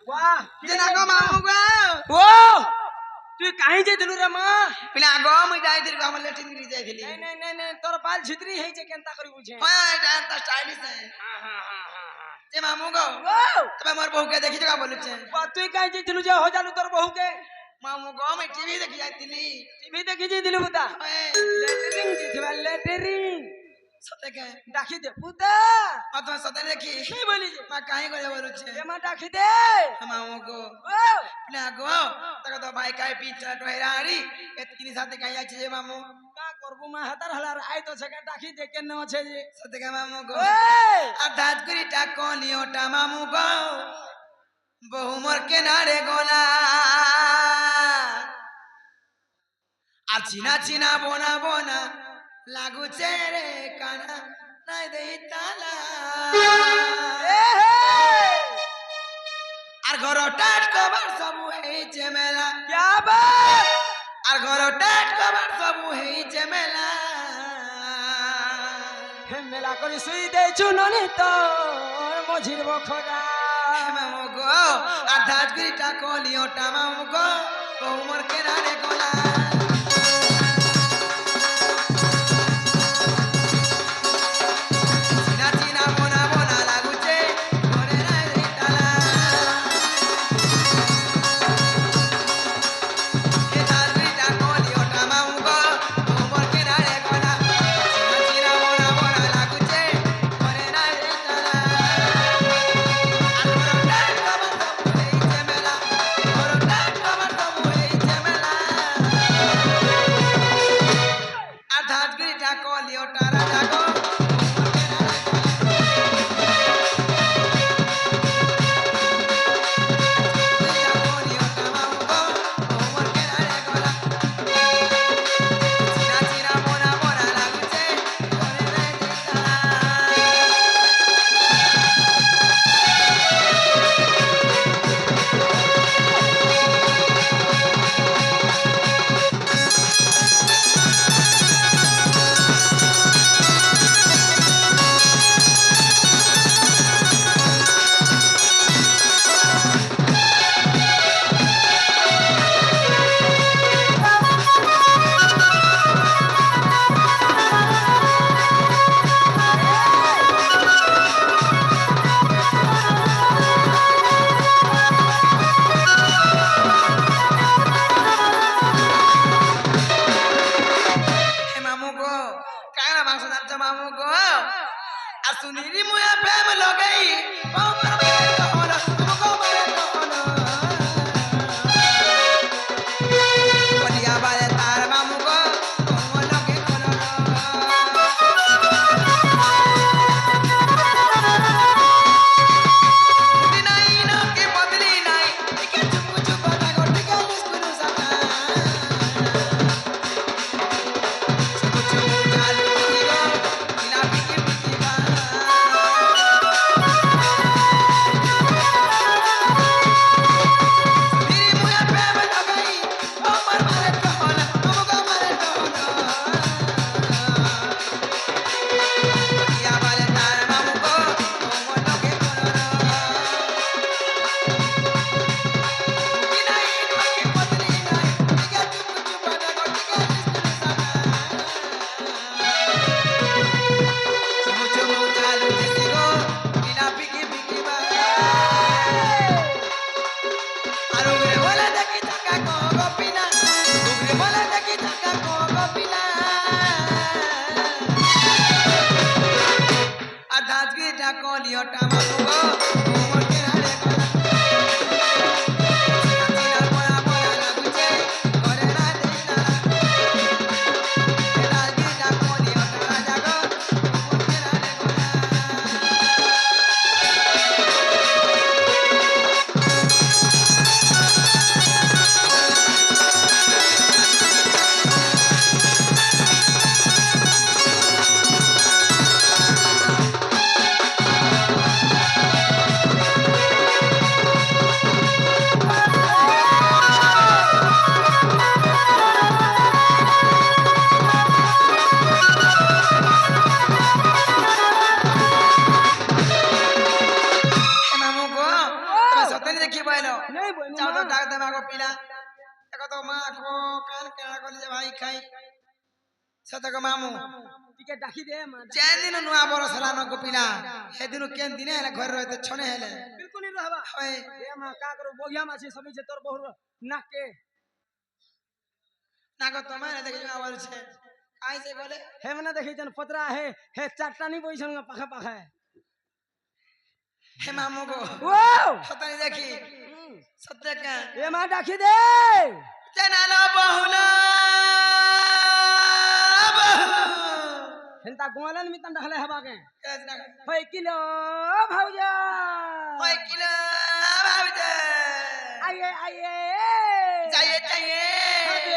वाह जेना गो मामू गो ओ तू काहे जेतलु रे मां पिला गो मुई जाइथिल गो हम लेटिन गिरी जाइथिली नहीं नहीं नहीं नहीं तोर बाल छितरी है जे केनता करी बुझे हां एटा त स्टाइलिश है हां हां हां हां जे मामू गो ओ तबे मोर बहू के देखि जका बोलु छे तू काहे जेतलु जे हो जालु तोर बहू के मामू गो मैं टीवी देखि जाइथिली टीवी देखि जे दिलु बुता लेटरिंग जेथिबा लेटरिंग सते के डाकी दे पुता आ तो सते देखि नहीं बोली जे मा काहे करे बोलु छे ए मा डाकी दे मामू गो ओ पिला गो तका तो भाई काय पीछा टोहराड़ी एतकिनी साथे काहे आछे जे मामू का करबु मा हातार हलार आइ तो छके डाकी दे के न छे जे सते के मामू गो ए आ दात करी टा कोलियोटा मामू गो बहु मोर के नारे गोला आ चिना चिना बोना बोना लागू चेरे काना নাই দেই তালা ए हे আর ঘর টাট কবার সব হেইছে মেলা क्या बात আর ঘর টাট কবার সব হেইছে মেলা हे मेला करी सुई दे चुननी तोर মঝির বখরা মামু গো আর ধাজগিরি টা কলিওটা মামু গো ওমর কেনারে গোলা চিনা চিনা বোনা বোনা লাগুছে ঘরে নাই রে তালা এ ধাজগিরি টা কলিওটা মামু গো ওমর কেনারে গোলা চিনা চিনা বোনা বোনা লাগুছে ঘরে নাই রে তালা আর ঘর টাট কবার সব হেইছে মেলা ঘর টাট কবার সব হেইছে মেলা সতনি দেখি বইলো नहीं बोल যাও তো मामा ডাক দে মাগো পিলা দেখো তো মা কো কান কেনা করলে যে ভাই খাই সতক মামু टिके डाकी दे मां যেন দিন নুয়া বড় সালানো কো পিলা সেদিন কেন দিনে হেলে ঘরে রইতে ছনে হেলে बिल्कुल नहीं रहबा হয় ए मां का करो बोगिया माछी सभी से तोर बहुर नाके না গো তোমার দেখি যা বলছে আইছে বলে हे मने देखि जन पतरा हे चाटनी बोइछन पाखा पाखा হে মামু গো ओ সতনি দেখি সত্য কে ए मां डाकी दे জানালো বহুলা हेंता गोलन मितन ढले हबा के কেন होय किलो भौजा হয় কিলা ভাবিতে आइए आइए